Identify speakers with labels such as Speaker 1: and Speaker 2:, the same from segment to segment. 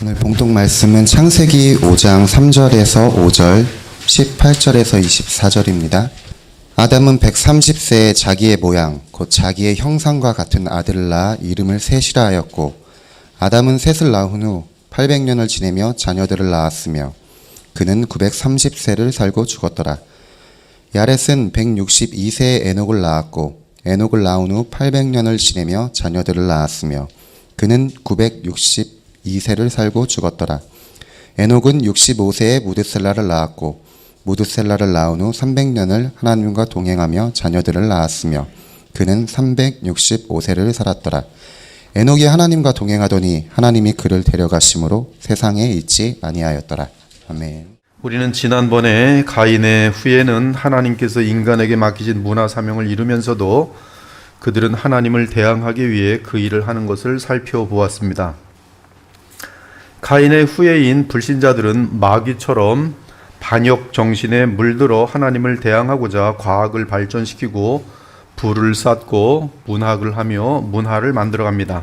Speaker 1: 오늘 봉독 말씀은 창세기 5장 3절에서 5절, 18절에서 24절입니다. 아담은 130세에 자기의 모양, 곧 자기의 형상과 같은 아들을 낳아 이름을 셋이라 하였고, 아담은 셋을 낳은 후 800년을 지내며 자녀들을 낳았으며, 그는 930세를 살고 죽었더라. 야렛은 162세에 에녹을 낳았고, 에녹을 낳은 후 800년을 지내며 자녀들을 낳았으며, 그는 962세를 살고 죽었더라. 에녹은 65세에 무드셀라를 낳았고, 무드셀라를 낳은 후 300년을 하나님과 동행하며 자녀들을 낳았으며, 그는 365세를 살았더라. 에녹이 하나님과 동행하더니 하나님이 그를 데려가심으로 세상에 있지 아니하였더라. 아멘.
Speaker 2: 우리는 지난번에 가인의 후예는 하나님께서 인간에게 맡기신 문화 사명을 이루면서도 그들은 하나님을 대항하기 위해 그 일을 하는 것을 살펴보았습니다. 가인의 후예인 불신자들은 마귀처럼 반역 정신에 물들어 하나님을 대항하고자 과학을 발전시키고 불을 쌓고 문학을 하며 문화를 만들어갑니다.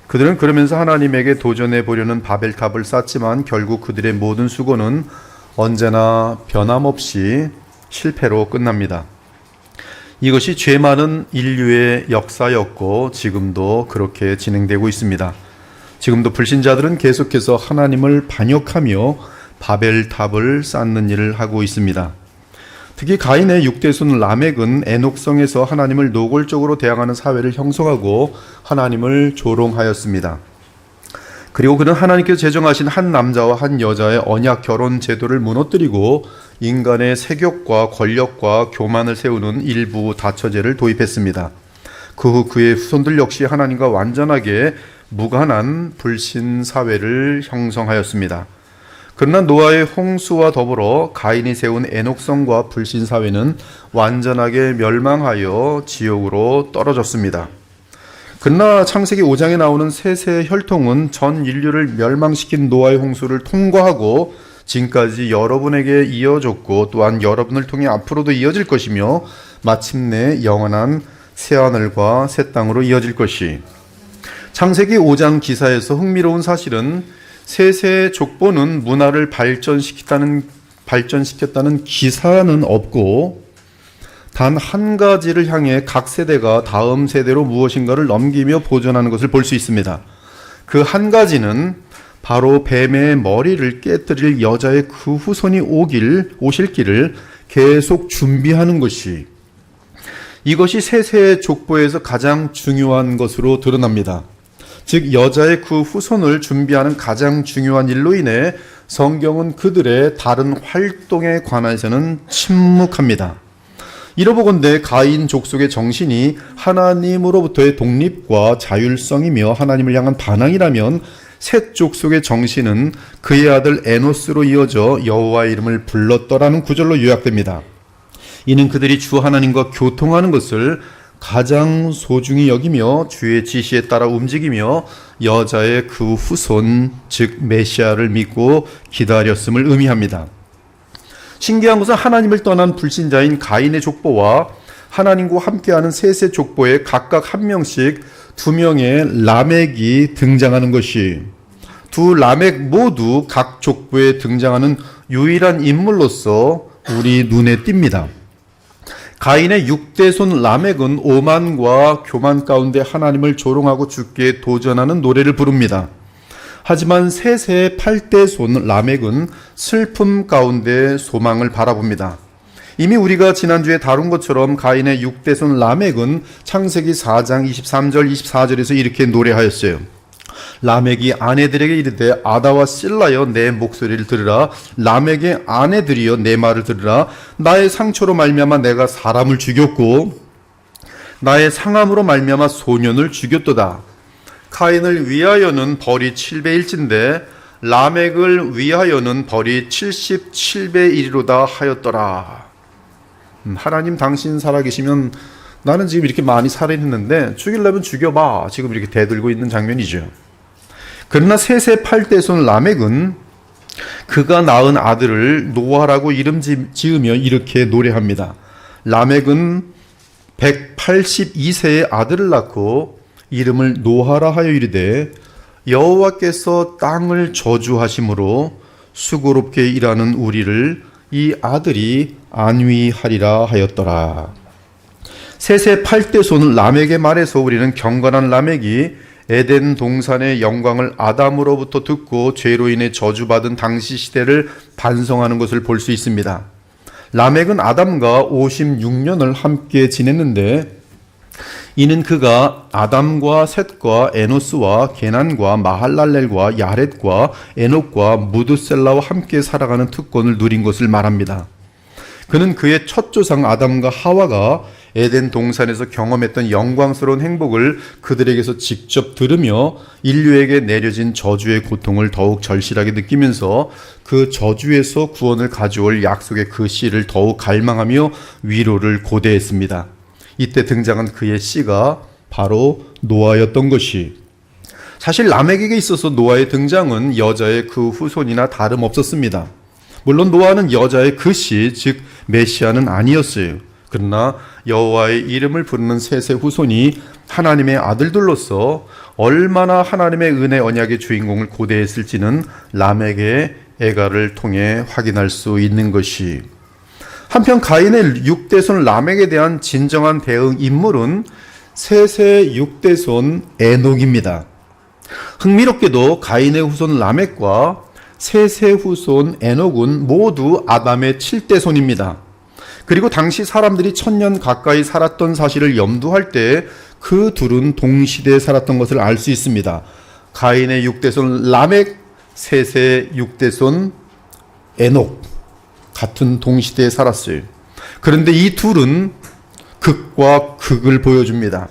Speaker 2: 그들은 그러면서 하나님에게 도전해 보려는 바벨탑을 쌓지만 결국 그들의 모든 수고는 언제나 변함없이 실패로 끝납니다. 이것이 죄 많은 인류의 역사였고 지금도 그렇게 진행되고 있습니다. 지금도 불신자들은 계속해서 하나님을 반역하며 바벨탑을 쌓는 일을 하고 있습니다. 특히 가인의 6대손 라멕은 에녹성에서 하나님을 노골적으로 대항하는 사회를 형성하고 하나님을 조롱하였습니다. 그리고 그는 하나님께서 제정하신 한 남자와 한 여자의 언약 결혼 제도를 무너뜨리고 인간의 세욕과 권력과 교만을 세우는 일부 다처제를 도입했습니다. 그 후 그의 후손들 역시 하나님과 완전하게 무관한 불신 사회를 형성하였습니다. 그러나 노아의 홍수와 더불어 가인이 세운 에녹성과 불신 사회는 완전하게 멸망하여 지옥으로 떨어졌습니다. 그러나 창세기 5장에 나오는 셋의 혈통은 전 인류를 멸망시킨 노아의 홍수를 통과하고 지금까지 여러분에게 이어졌고 또한 여러분을 통해 앞으로도 이어질 것이며 마침내 영원한 새하늘과 새 땅으로 이어질 것이. 창세기 5장 기사에서 흥미로운 사실은 셋의 족보는 문화를 발전시켰다는 기사는 없고 단 한 가지를 향해 각 세대가 다음 세대로 무엇인가를 넘기며 보존하는 것을 볼 수 있습니다. 그 한 가지는 바로 뱀의 머리를 깨뜨릴 여자의 그 후손이 오실 길을 계속 준비하는 것이, 이것이 셋의 족보에서 가장 중요한 것으로 드러납니다. 즉 여자의 그 후손을 준비하는 가장 중요한 일로 인해 성경은 그들의 다른 활동에 관해서는 침묵합니다. 이러보건대 가인 족속의 정신이 하나님으로부터의 독립과 자율성이며 하나님을 향한 반항이라면 셋 족속의 정신은 그의 아들 에노스로 이어져 여호와의 이름을 불렀더라는 구절로 요약됩니다. 이는 그들이 주 하나님과 교통하는 것을 가장 소중히 여기며 주의 지시에 따라 움직이며 여자의 그 후손 즉 메시아를 믿고 기다렸음을 의미합니다. 신기한 것은 하나님을 떠난 불신자인 가인의 족보와 하나님과 함께하는 셋의 족보에 각각 한 명씩 두 명의 라멕이 등장하는 것이, 두 라멕 모두 각 족보에 등장하는 유일한 인물로서 우리 눈에 띕니다. 가인의 6대손 라멕은 오만과 교만 가운데 하나님을 조롱하고 죽게 도전하는 노래를 부릅니다. 하지만 셋의 8대손 라멕은 슬픔 가운데 소망을 바라봅니다. 이미 우리가 지난주에 다룬 것처럼 가인의 6대손 라멕은 창세기 4장 23절 24절에서 이렇게 노래하였어요. 라멕이 아내들에게 이르되 아다와 실라여 내 목소리를 들으라. 라멕의 아내들이여 내 말을 들으라. 나의 상처로 말미암아 내가 사람을 죽였고 나의 상함으로 말미암아 소년을 죽였도다. 가인을 위하여는 벌이 7배 1인데 라멕을 위하여는 벌이 77배 1이로다 하였더라. 하나님 당신 살아계시면 나는 지금 이렇게 많이 살인했는데 죽이려면 죽여봐. 지금 이렇게 대들고 있는 장면이죠. 그러나 셋의 8대손 라멕은 그가 낳은 아들을 노아라고 이름 지으며 이렇게 노래합니다. 라멕은 182세의 아들을 낳고 이름을 노아라 하여 이르되 여호와께서 땅을 저주하심으로 수고롭게 일하는 우리를 이 아들이 안위하리라 하였더라. 셋의 8대 손 람에게 말해서 우리는 경건한 람에게 에덴 동산의 영광을 아담으로부터 듣고 죄로 인해 저주받은 당시 시대를 반성하는 것을 볼 수 있습니다. 라멕은 아담과 56년을 함께 지냈는데 이는 그가 아담과 셋과 에노스와 게난과 마할랄렐과 야렛과 에녹과 무드셀라와 함께 살아가는 특권을 누린 것을 말합니다. 그는 그의 첫 조상 아담과 하와가 에덴 동산에서 경험했던 영광스러운 행복을 그들에게서 직접 들으며 인류에게 내려진 저주의 고통을 더욱 절실하게 느끼면서 그 저주에서 구원을 가져올 약속의 그 씨를 더욱 갈망하며 위로를 고대했습니다. 이때 등장한 그의 씨가 바로 노아였던 것이, 사실 람에게 있어서 노아의 등장은 여자의 그 후손이나 다름없었습니다. 물론 노아는 여자의 그 씨, 즉 메시아는 아니었어요. 그러나 여호와의 이름을 부르는 셋의 후손이 하나님의 아들들로서 얼마나 하나님의 은혜 언약의 주인공을 고대했을지는 람에게 애가를 통해 확인할 수 있는 것이, 한편 가인의 6대손 람에게 대한 진정한 대응 인물은 셋의 6대손 에녹입니다. 흥미롭게도 가인의 후손 람եկ과 셋의 후손 에녹은 모두 아담의 7대손입니다. 그리고 당시 사람들이 1000년 가까이 살았던 사실을 염두할 때 그 둘은 동시대에 살았던 것을 알 수 있습니다. 가인의 6대손 람եկ, 셋의 6대손 에녹, 같은 동시대에 살았어요. 그런데 이 둘은 극과 극을 보여줍니다.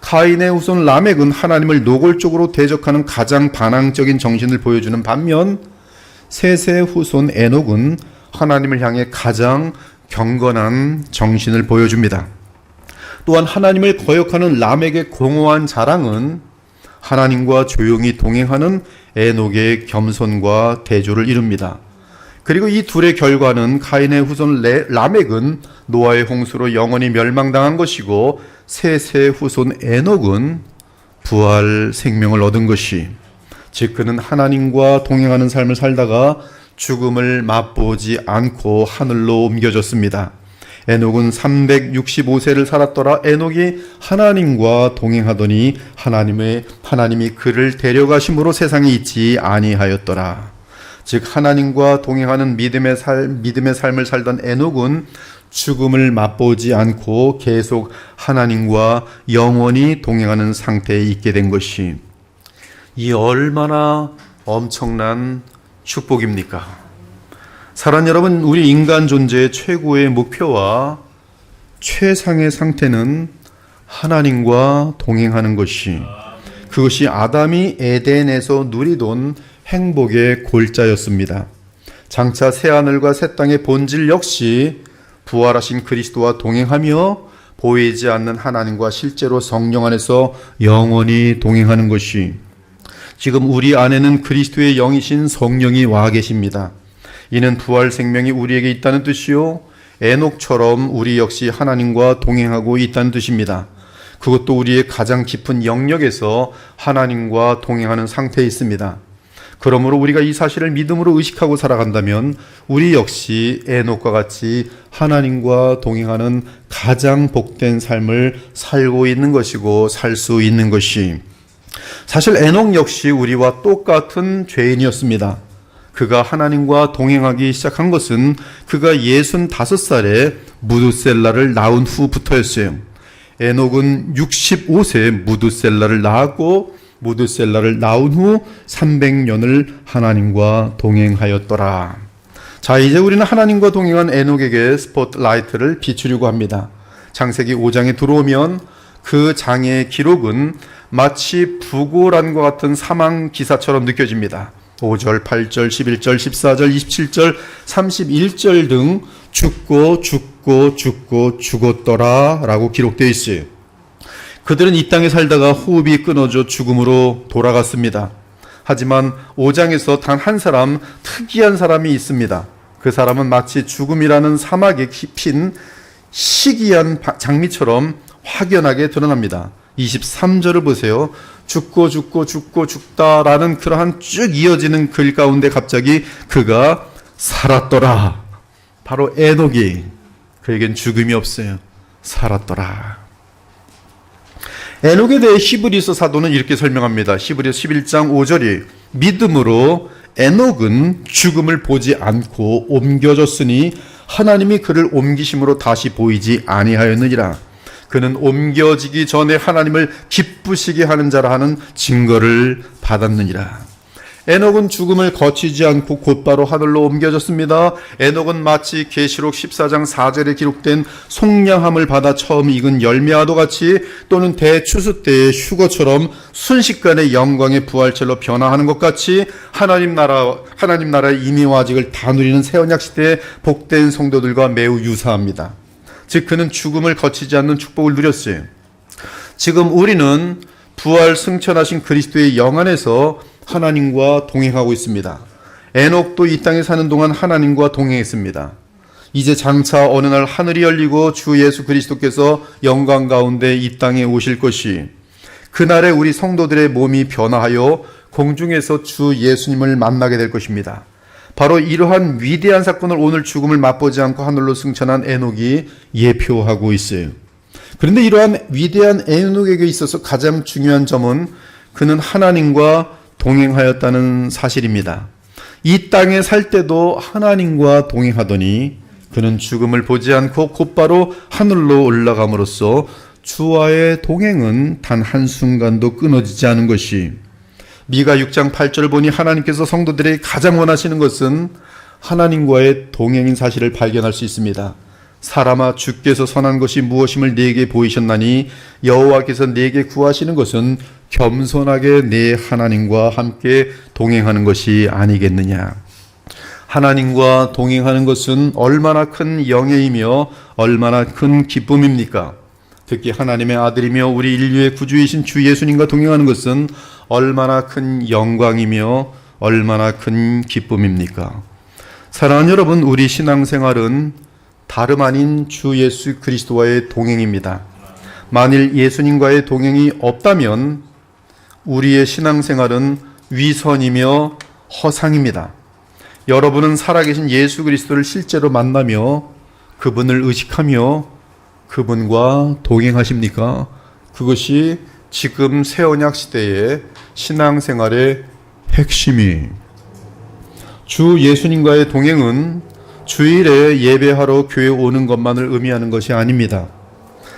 Speaker 2: 가인의 후손 람եկ은 하나님을 노골적으로 대적하는 가장 반항적인 정신을 보여주는 반면 셋의 후손 에녹은 하나님을 향해 가장 경건한 정신을 보여줍니다. 또한 하나님을 거역하는 람եկ의 공허한 자랑은 하나님과 조용히 동행하는 에녹의 겸손과 대조를 이룹니다. 그리고 이 둘의 결과는 가인의 후손 람եկ은 노아의 홍수로 영원히 멸망당한 것이고 셋의 후손 에녹은 부활 생명을 얻은 것이, 즉 그는 하나님과 동행하는 삶을 살다가 죽음을 맛보지 않고 하늘로 옮겨졌습니다. 에녹은 365세를 살았더라. 에녹이 하나님과 동행하더니 하나님이 그를 데려가심으로 세상에 있지 아니하였더라. 즉 하나님과 동행하는 믿음의 삶을 살던 에녹은 죽음을 맛보지 않고 계속 하나님과 영원히 동행하는 상태에 있게 된 것이, 이 얼마나 엄청난 축복입니까? 사랑 여러분, 우리 인간 존재의 최고의 목표와 최상의 상태는 하나님과 동행하는 것이, 그것이 아담이 에덴에서 누리던 행복의 골자였습니다. 장차 새하늘과 새 땅의 본질 역시 부활하신 그리스도와 동행하며 보이지 않는 하나님과 실제로 성령 안에서 영원히 동행하는 것이, 지금 우리 안에는 그리스도의 영이신 성령이 와 계십니다. 이는 부활 생명이 우리에게 있다는 뜻이요, 에녹처럼 우리 역시 하나님과 동행하고 있다는 뜻입니다. 그것도 우리의 가장 깊은 영역에서 하나님과 동행하는 상태에 있습니다. 그러므로 우리가 이 사실을 믿음으로 의식하고 살아간다면 우리 역시 에녹과 같이 하나님과 동행하는 가장 복된 삶을 살고 있는 것이고 살 수 있는 것이, 사실 에녹 역시 우리와 똑같은 죄인이었습니다. 그가 하나님과 동행하기 시작한 것은 그가 65살에 무드셀라를 낳은 후부터였어요. 에녹은 65세에 무드셀라를 낳았고 무드셀라를 낳은 후 300년을 하나님과 동행하였더라. 자, 이제 우리는 하나님과 동행한 에녹에게 스포트라이트를 비추려고 합니다. 창세기 5장에 들어오면 그 장의 기록은 마치 부고란과 같은 사망 기사처럼 느껴집니다. 5절, 8절, 11절, 14절, 27절, 31절 등 죽었더라 라고 기록되어 있어요. 그들은 이 땅에 살다가 호흡이 끊어져 죽음으로 돌아갔습니다. 하지만 5장에서 단 한 사람, 특이한 사람이 있습니다. 그 사람은 마치 죽음이라는 사막에 핀 희귀한 장미처럼 확연하게 드러납니다. 23절을 보세요. 죽고 죽다라는 그러한 쭉 이어지는 글 가운데 갑자기 그가 살았더라. 바로 에녹이 그에겐 죽음이 없어요. 살았더라. 에녹에 대해 히브리서 사도는 이렇게 설명합니다. 히브리서 11장 5절이 믿음으로 에녹은 죽음을 보지 않고 옮겨졌으니 하나님이 그를 옮기심으로 다시 보이지 아니하였느니라. 그는 옮겨지기 전에 하나님을 기쁘시게 하는 자라 하는 증거를 받았느니라. 에녹은 죽음을 거치지 않고 곧바로 하늘로 옮겨졌습니다. 에녹은 마치 계시록 14장 4절에 기록된 속량함을 받아 처음 익은 열매와도 같이 또는 대추수 때의 휴거처럼 순식간에 영광의 부활체로 변화하는 것 같이 하나님 나라의 임의와직을 다 누리는 새 언약 시대의 복된 성도들과 매우 유사합니다. 즉 그는 죽음을 거치지 않는 축복을 누렸어요. 지금 우리는 부활 승천하신 그리스도의 영 안에서 하나님과 동행하고 있습니다. 에녹도 이 땅에 사는 동안 하나님과 동행했습니다. 이제 장차 어느 날 하늘이 열리고 주 예수 그리스도께서 영광 가운데 이 땅에 오실 것이, 그날에 우리 성도들의 몸이 변화하여 공중에서 주 예수님을 만나게 될 것입니다. 바로 이러한 위대한 사건을 오늘 죽음을 맛보지 않고 하늘로 승천한 에녹이 예표하고 있어요. 그런데 이러한 위대한 에녹에게 있어서 가장 중요한 점은 그는 하나님과 동행하였다는 사실입니다. 이 땅에 살 때도 하나님과 동행하더니 그는 죽음을 보지 않고 곧바로 하늘로 올라감으로써 주와의 동행은 단 한순간도 끊어지지 않은 것이, 미가 6장 8절을 보니 하나님께서 성도들에게 가장 원하시는 것은 하나님과의 동행인 사실을 발견할 수 있습니다. 사람아, 주께서 선한 것이 무엇임을 네게 보이셨나니 여호와께서 네게 구하시는 것은 겸손하게 네 하나님과 함께 동행하는 것이 아니겠느냐. 하나님과 동행하는 것은 얼마나 큰 영예이며 얼마나 큰 기쁨입니까? 특히 하나님의 아들이며 우리 인류의 구주이신 주 예수님과 동행하는 것은 얼마나 큰 영광이며 얼마나 큰 기쁨입니까? 사랑하는 여러분, 우리 신앙생활은 다름 아닌 주 예수 그리스도와의 동행입니다. 만일 예수님과의 동행이 없다면 우리의 신앙생활은 위선이며 허상입니다. 여러분은 살아계신 예수 그리스도를 실제로 만나며 그분을 의식하며 그분과 동행하십니까? 그것이 지금 새 언약 시대의 신앙생활의 핵심이, 주 예수님과의 동행은 주일에 예배하러 교회 오는 것만을 의미하는 것이 아닙니다.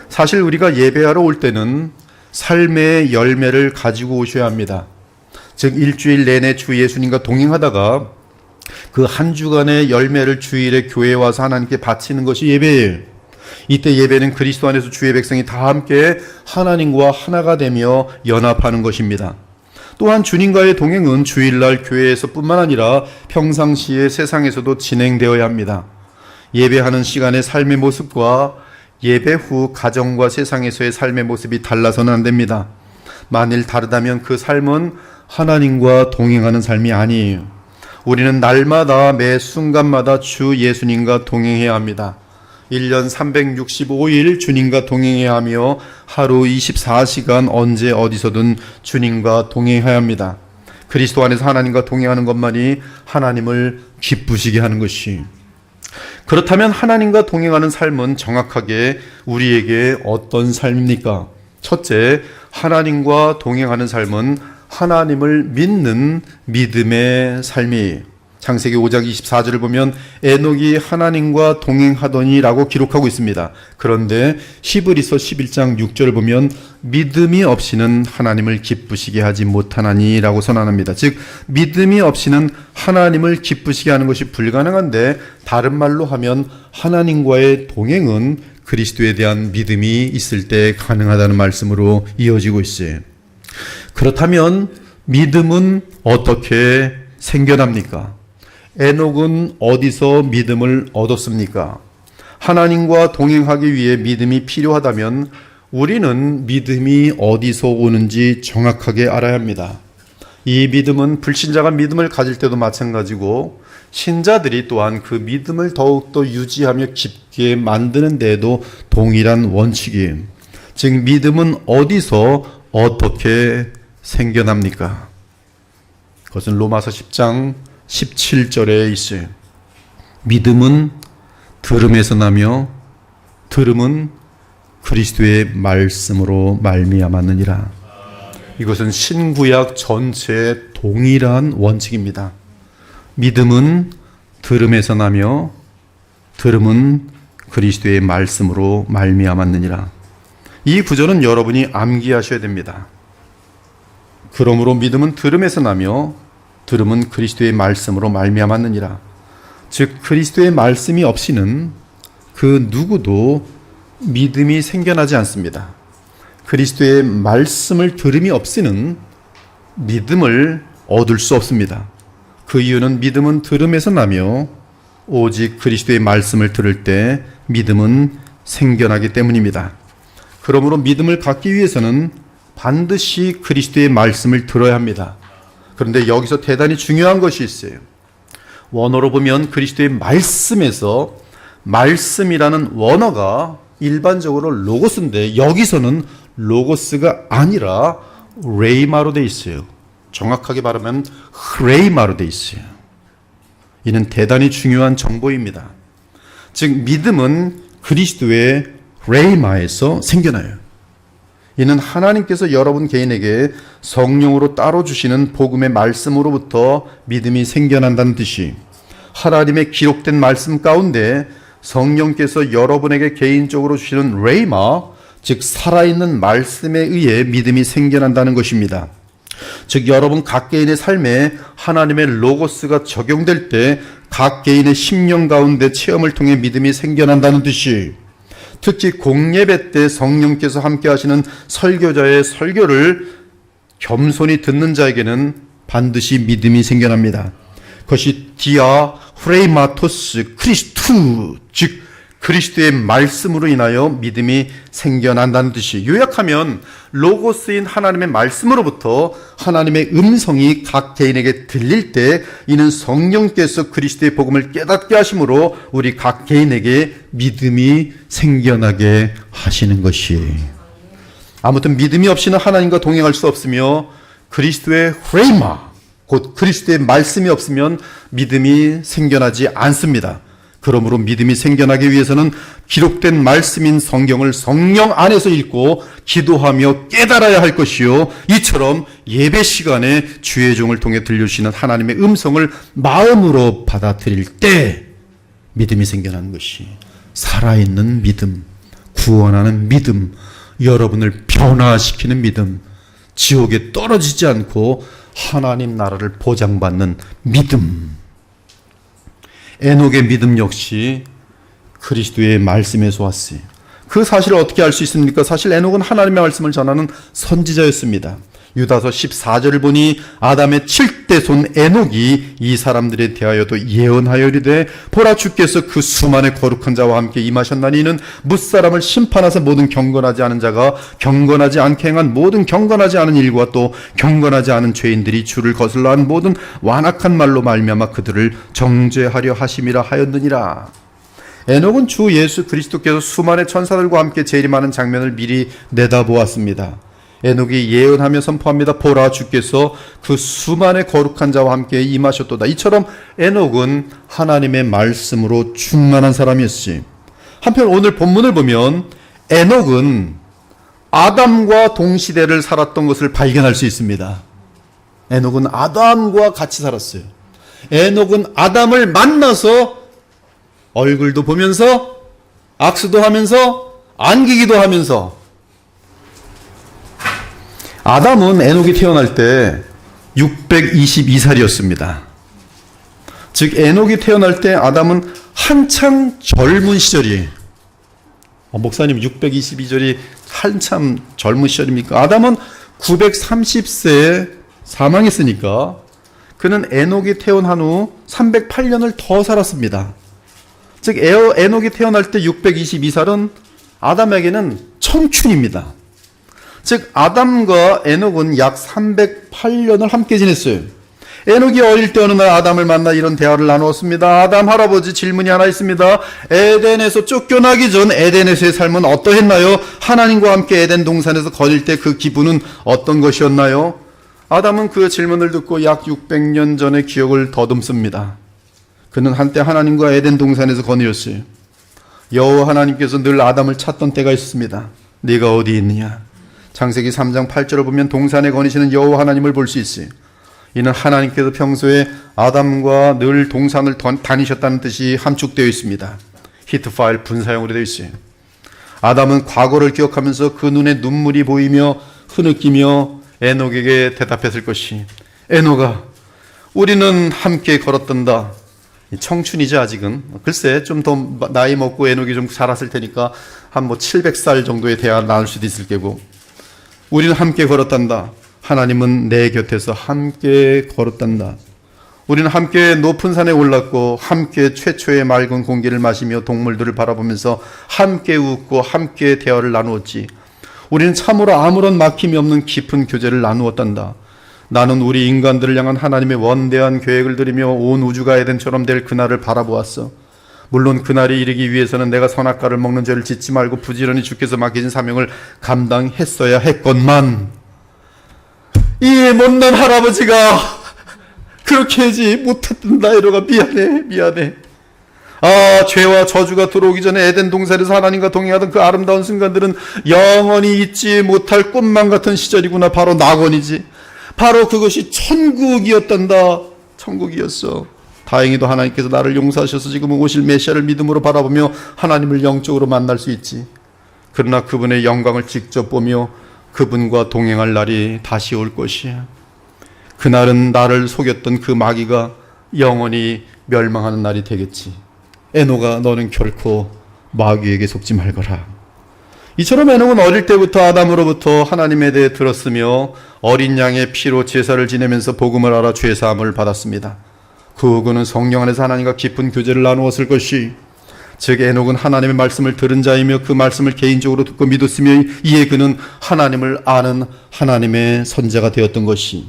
Speaker 2: 사실 우리가 예배하러 올 때는 삶의 열매를 가지고 오셔야 합니다. 즉 일주일 내내 주 예수님과 동행하다가 그 한 주간의 열매를 주일에 교회에 와서 하나님께 바치는 것이 예배예요. 이때 예배는 그리스도 안에서 주의 백성이 다 함께 하나님과 하나가 되며 연합하는 것입니다. 또한 주님과의 동행은 주일날 교회에서 뿐만 아니라 평상시에 세상에서도 진행되어야 합니다. 예배하는 시간의 삶의 모습과 예배 후 가정과 세상에서의 삶의 모습이 달라서는 안 됩니다. 만일 다르다면 그 삶은 하나님과 동행하는 삶이 아니에요. 우리는 날마다 매 순간마다 주 예수님과 동행해야 합니다. 1년 365일 주님과 동행해야 하며 하루 24시간 언제 어디서든 주님과 동행해야 합니다. 그리스도 안에서 하나님과 동행하는 것만이 하나님을 기쁘시게 하는 것이. 그렇다면 하나님과 동행하는 삶은 정확하게 우리에게 어떤 삶입니까? 첫째, 하나님과 동행하는 삶은 하나님을 믿는 믿음의 삶이에요. 창세기 5장 24절을 보면 에녹이 하나님과 동행하더니라고 기록하고 있습니다. 그런데 히브리서 11장 6절을 보면 믿음이 없이는 하나님을 기쁘시게 하지 못하나니라고 선언합니다. 즉 믿음이 없이는 하나님을 기쁘시게 하는 것이 불가능한데, 다른 말로 하면 하나님과의 동행은 그리스도에 대한 믿음이 있을 때 가능하다는 말씀으로 이어지고 있어요. 그렇다면 믿음은 어떻게 생겨납니까? 에녹은 어디서 믿음을 얻었습니까? 하나님과 동행하기 위해 믿음이 필요하다면 우리는 믿음이 어디서 오는지 정확하게 알아야 합니다. 이 믿음은 불신자가 믿음을 가질 때도 마찬가지고 신자들이 또한 그 믿음을 더욱더 유지하며 깊게 만드는 데에도 동일한 원칙이에요. 즉 믿음은 어디서 어떻게 생겨납니까? 그것은 로마서 10장 17절에 있어요. 믿음은 들음에서 나며 들음은 그리스도의 말씀으로 말미암았느니라. 이것은 신구약 전체의 동일한 원칙입니다. 믿음은 들음에서 나며 들음은 그리스도의 말씀으로 말미암았느니라. 이 구절은 여러분이 암기하셔야 됩니다. 그러므로 믿음은 들음에서 나며 들음은 그리스도의 말씀으로 말미암았느니라. 즉 그리스도의 말씀이 없이는 그 누구도 믿음이 생겨나지 않습니다. 그리스도의 말씀을 들음이 없이는 믿음을 얻을 수 없습니다. 그 이유는 믿음은 들음에서 나며 오직 그리스도의 말씀을 들을 때 믿음은 생겨나기 때문입니다. 그러므로 믿음을 갖기 위해서는 반드시 그리스도의 말씀을 들어야 합니다. 그런데 여기서 대단히 중요한 것이 있어요. 원어로 보면 그리스도의 말씀에서 말씀이라는 원어가 일반적으로 로고스인데 여기서는 로고스가 아니라 레이마로 돼 있어요. 정확하게 말하면 흐레이마로 돼 있어요. 이는 대단히 중요한 정보입니다. 즉 믿음은 그리스도의 레이마에서 생겨나요. 이는 하나님께서 여러분 개인에게 성령으로 따로 주시는 복음의 말씀으로부터 믿음이 생겨난다는 뜻이, 하나님의 기록된 말씀 가운데 성령께서 여러분에게 개인적으로 주시는 레이마, 즉 살아있는 말씀에 의해 믿음이 생겨난다는 것입니다. 즉 여러분 각 개인의 삶에 하나님의 로고스가 적용될 때 각 개인의 심령 가운데 체험을 통해 믿음이 생겨난다는 뜻이, 특히 공예배 때 성령께서 함께 하시는 설교자의 설교를 겸손히 듣는 자에게는 반드시 믿음이 생겨납니다. 그것이 디아 후레이마토스 크리스투, 즉 그리스도의 말씀으로 인하여 믿음이 생겨난다는 뜻이, 요약하면 로고스인 하나님의 말씀으로부터 하나님의 음성이 각 개인에게 들릴 때 이는 성령께서 그리스도의 복음을 깨닫게 하심으로 우리 각 개인에게 믿음이 생겨나게 하시는 것이, 아무튼 믿음이 없이는 하나님과 동행할 수 없으며 그리스도의 후레이마, 곧 그리스도의 말씀이 없으면 믿음이 생겨나지 않습니다. 그러므로 믿음이 생겨나기 위해서는 기록된 말씀인 성경을 성령 안에서 읽고 기도하며 깨달아야 할 것이요, 이처럼 예배 시간에 주의 종을 통해 들려주시는 하나님의 음성을 마음으로 받아들일 때 믿음이 생겨나는 것이, 살아있는 믿음, 구원하는 믿음, 여러분을 변화시키는 믿음, 지옥에 떨어지지 않고 하나님 나라를 보장받는 믿음. 에녹의 믿음 역시 그리스도의 말씀에서 왔어요. 그 사실을 어떻게 알 수 있습니까? 사실 에녹은 하나님의 말씀을 전하는 선지자였습니다. 유다서 14절을 보니 아담의 7대 손 에녹이 이 사람들에 대하여도 예언하여리되 보라 주께서 그 수많은 거룩한 자와 함께 임하셨나니 이는 뭇사람을 심판하사 모든 경건하지 않은 자가 경건하지 않게 행한 모든 경건하지 않은 일과 또 경건하지 않은 죄인들이 주를 거슬러 한 모든 완악한 말로 말미암아 그들을 정죄하려 하심이라 하였느니라. 에녹은 주 예수 그리스도께서 수많은 천사들과 함께 재림하는 장면을 미리 내다보았습니다. 에녹이 예언하며 선포합니다. 보라 주께서 그 수많은 거룩한 자와 함께 임하셨도다. 이처럼 에녹은 하나님의 말씀으로 충만한 사람이었지. 한편 오늘 본문을 보면 에녹은 아담과 동시대를 살았던 것을 발견할 수 있습니다. 에녹은 아담과 같이 살았어요. 에녹은 아담을 만나서 얼굴도 보면서 악수도 하면서 안기기도 하면서, 아담은 에녹이 태어날 때 622살이었습니다. 즉 에녹이 태어날 때 아담은 한창 젊은 시절이, 목사님 622절이 한참 젊은 시절입니까? 아담은 930세에 사망했으니까 그는 에녹이 태어난 후 308년을 더 살았습니다. 즉 에녹이 태어날 때 622살은 아담에게는 청춘입니다. 즉 아담과 에녹은 약 308년을 함께 지냈어요. 에녹이 어릴 때 어느 날 아담을 만나 이런 대화를 나누었습니다. 아담 할아버지, 질문이 하나 있습니다. 에덴에서 쫓겨나기 전 에덴에서의 삶은 어떠했나요? 하나님과 함께 에덴 동산에서 거닐 때 그 기분은 어떤 것이었나요? 아담은 그 질문을 듣고 약 600년 전의 기억을 더듬습니다. 그는 한때 하나님과 에덴 동산에서 거느렸어요. 여호와 하나님께서 늘 아담을 찾던 때가 있습니다. 네가 어디 있느냐? 창세기 3장 8절을 보면 동산에 거니시는 여호와 하나님을 볼 수 있어요. 이는 하나님께서 평소에 아담과 늘 동산을 다니셨다는 뜻이 함축되어 있습니다. 히트 파일 분사형으로 되어 있어요. 아담은 과거를 기억하면서 그 눈에 눈물이 보이며 흐느끼며 에녹에게 대답했을 것이, 에녹아, 우리는 함께 걸었단다. 청춘이죠 아직은. 글쎄 좀 더 나이 먹고 에녹이 좀 자랐을 테니까 한 700살 정도의 대화를 나눌 수도 있을 게고, 우리는 함께 걸었단다. 하나님은 내 곁에서 함께 걸었단다. 우리는 함께 높은 산에 올랐고 함께 최초의 맑은 공기를 마시며 동물들을 바라보면서 함께 웃고 함께 대화를 나누었지. 우리는 참으로 아무런 막힘이 없는 깊은 교제를 나누었단다. 나는 우리 인간들을 향한 하나님의 원대한 계획을 들이며 온 우주가 에덴처럼 될 그날을 바라보았어. 물론 그날이 이르기 위해서는 내가 선악과를 먹는 죄를 짓지 말고 부지런히 주께서 맡기신 사명을 감당했어야 했건만, 이 못난 할아버지가 그렇게 하지 못했단다. 에녹아, 미안해. 아, 죄와 저주가 들어오기 전에 에덴 동산에서 하나님과 동행하던 그 아름다운 순간들은 영원히 잊지 못할 꿈만 같은 시절이구나. 바로 낙원이지. 바로 그것이 천국이었단다. 천국이었어. 다행히도 하나님께서 나를 용서하셔서 지금은 오실 메시아를 믿음으로 바라보며 하나님을 영적으로 만날 수 있지. 그러나 그분의 영광을 직접 보며 그분과 동행할 날이 다시 올 것이야. 그날은 나를 속였던 그 마귀가 영원히 멸망하는 날이 되겠지. 에녹아, 너는 결코 마귀에게 속지 말거라. 이처럼 에녹은 어릴 때부터 아담으로부터 하나님에 대해 들었으며 어린 양의 피로 제사를 지내면서 복음을 알아 죄사함을 받았습니다. 그 후에는 성령 안에서 하나님과 깊은 교제를 나누었을 것이, 즉 에녹은 하나님의 말씀을 들은 자이며 그 말씀을 개인적으로 듣고 믿었으며 이에 그는 하나님을 아는 하나님의 선자가 되었던 것이,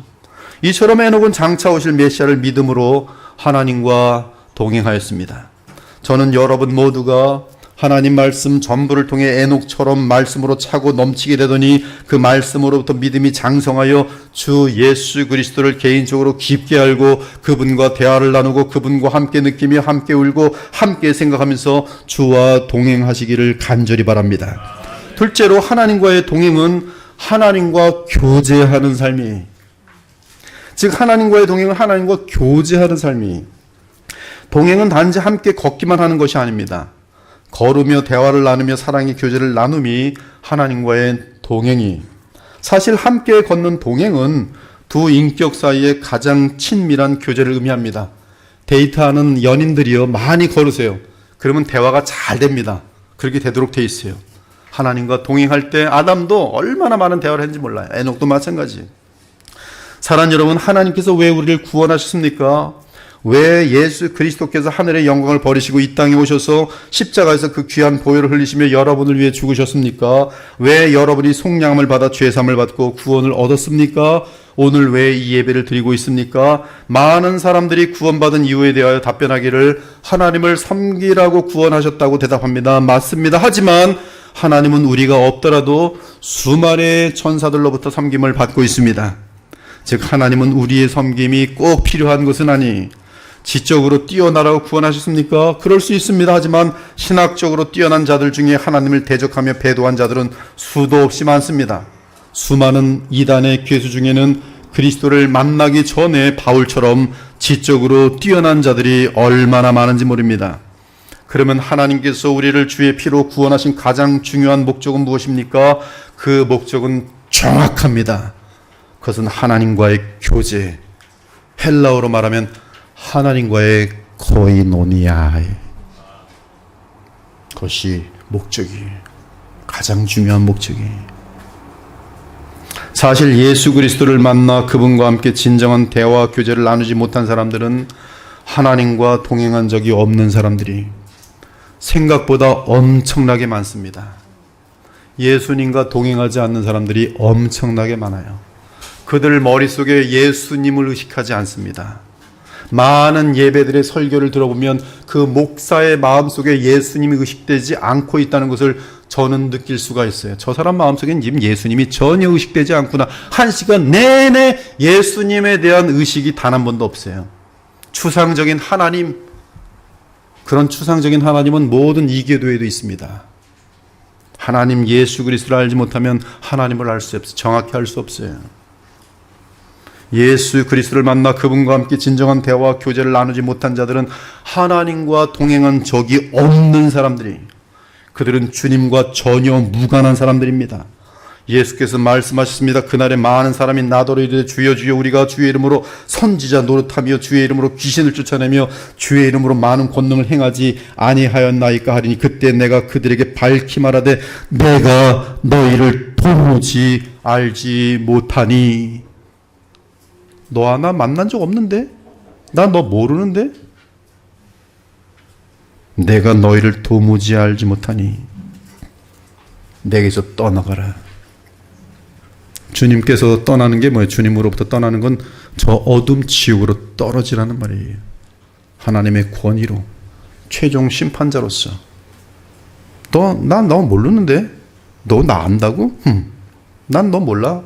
Speaker 2: 이처럼 에녹은 장차 오실 메시아를 믿음으로 하나님과 동행하였습니다. 저는 여러분 모두가 하나님 말씀 전부를 통해 에녹처럼 말씀으로 차고 넘치게 되더니 그 말씀으로부터 믿음이 장성하여 주 예수 그리스도를 개인적으로 깊게 알고 그분과 대화를 나누고 그분과 함께 느끼며 함께 울고 함께 생각하면서 주와 동행하시기를 간절히 바랍니다. 둘째로, 하나님과의 동행은 하나님과 교제하는 삶이, 즉 하나님과의 동행은 하나님과 교제하는 삶이, 동행은 단지 함께 걷기만 하는 것이 아닙니다. 걸으며 대화를 나누며 사랑의 교제를 나눔이 하나님과의 동행이, 사실 함께 걷는 동행은 두 인격 사이에 가장 친밀한 교제를 의미합니다. 데이트하는 연인들이요, 많이 걸으세요. 그러면 대화가 잘 됩니다. 그렇게 되도록 돼 있어요. 하나님과 동행할 때 아담도 얼마나 많은 대화를 했는지 몰라요. 에녹도 마찬가지. 사랑하는 여러분, 하나님께서 왜 우리를 구원하셨습니까? 왜 예수 그리스도께서 하늘의 영광을 버리시고 이 땅에 오셔서 십자가에서 그 귀한 보혈을 흘리시며 여러분을 위해 죽으셨습니까? 왜 여러분이 속량함을 받아 죄사함을 받고 구원을 얻었습니까? 오늘 왜 이 예배를 드리고 있습니까? 많은 사람들이 구원받은 이유에 대하여 답변하기를 하나님을 섬기라고 구원하셨다고 대답합니다. 맞습니다. 하지만 하나님은 우리가 없더라도 수많은 천사들로부터 섬김을 받고 있습니다. 즉 하나님은 우리의 섬김이 꼭 필요한 것은 아니, 지적으로 뛰어나라고 구원하셨습니까? 그럴 수 있습니다. 하지만 신학적으로 뛰어난 자들 중에 하나님을 대적하며 배도한 자들은 수도 없이 많습니다. 수많은 이단의 괴수 중에는 그리스도를 만나기 전에 바울처럼 지적으로 뛰어난 자들이 얼마나 많은지 모릅니다. 그러면 하나님께서 우리를 주의 피로 구원하신 가장 중요한 목적은 무엇입니까? 그 목적은 정확합니다. 그것은 하나님과의 교제, 헬라어로 말하면 하나님과의 코이노니아, 그것이 목적이, 가장 중요한 목적이. 사실 예수 그리스도를 만나 그분과 함께 진정한 대화 교제를 나누지 못한 사람들은 하나님과 동행한 적이 없는 사람들이 생각보다 엄청나게 많습니다. 예수님과 동행하지 않는 사람들이 엄청나게 많아요. 그들 머릿속에 예수님을 의식하지 않습니다. 많은 예배들의 설교를 들어보면 그 목사의 마음속에 예수님이 의식되지 않고 있다는 것을 저는 느낄 수가 있어요. 저 사람 마음속엔 지금 예수님이 전혀 의식되지 않구나. 한 시간 내내 예수님에 대한 의식이 단 한 번도 없어요. 추상적인 하나님, 그런 추상적인 하나님은 모든 이교도에도 있습니다. 하나님 예수 그리스도를 알지 못하면 하나님을 알 수 없어요. 정확히 알 수 없어요. 예수 그리스도를 만나 그분과 함께 진정한 대화와 교제를 나누지 못한 자들은 하나님과 동행한 적이 없는 사람들이, 그들은 주님과 전혀 무관한 사람들입니다. 예수께서 말씀하셨습니다. 그날에 많은 사람이 나더러 이르되 주여 주여 우리가 주의 이름으로 선지자 노릇하며 주의 이름으로 귀신을 쫓아내며 주의 이름으로 많은 권능을 행하지 아니하였나이까 하리니 그때 내가 그들에게 밝히 말하되 내가 너희를 도무지 알지 못하니. 너와 나 만난 적 없는데? 나 너 모르는데? 내가 너희를 도무지 알지 못하니 내게서 떠나가라. 주님께서 떠나는 게 뭐예요? 주님으로부터 떠나는 건 저 어둠 지옥으로 떨어지라는 말이에요. 하나님의 권위로, 최종 심판자로서. 난 너 모르는데? 너 나 안다고? 난 너 몰라.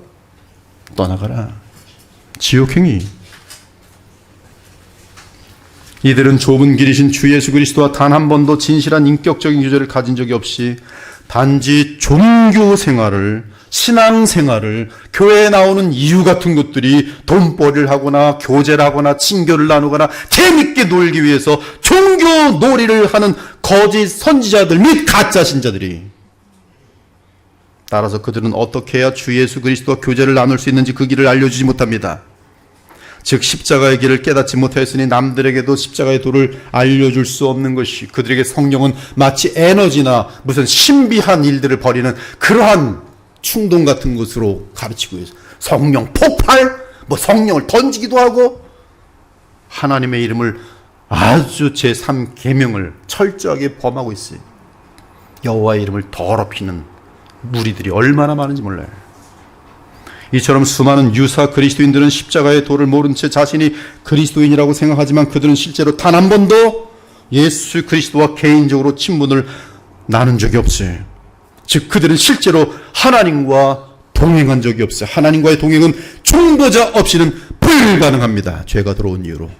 Speaker 2: 떠나가라. 지옥행위. 이들은 좁은 길이신 주 예수 그리스도와 단 한 번도 진실한 인격적인 교제를 가진 적이 없이 단지 종교 생활을, 신앙 생활을, 교회에 나오는 이유 같은 것들이 돈벌이를 하거나 교제를 하거나 친교를 나누거나 재밌게 놀기 위해서 종교 놀이를 하는 거짓 선지자들 및 가짜 신자들이, 따라서 그들은 어떻게 해야 주 예수 그리스도와 교제를 나눌 수 있는지 그 길을 알려주지 못합니다. 즉 십자가의 길을 깨닫지 못하였으니 남들에게도 십자가의 도를 알려줄 수 없는 것이, 그들에게 성령은 마치 에너지나 무슨 신비한 일들을 벌이는 그러한 충동 같은 것으로 가르치고 있어요. 성령 폭발, 뭐 성령을 던지기도 하고, 하나님의 이름을 아주 제3계명을 철저하게 범하고 있어요. 여호와의 이름을 더럽히는 무리들이 얼마나 많은지 몰라요. 이처럼 수많은 유사 그리스도인들은 십자가의 도를 모른 채 자신이 그리스도인이라고 생각하지만 그들은 실제로 단 한 번도 예수 그리스도와 개인적으로 친분을 나눈 적이 없어요. 즉 그들은 실제로 하나님과 동행한 적이 없어요. 하나님과의 동행은 중보자 없이는 불가능합니다. 죄가 들어온 이유로.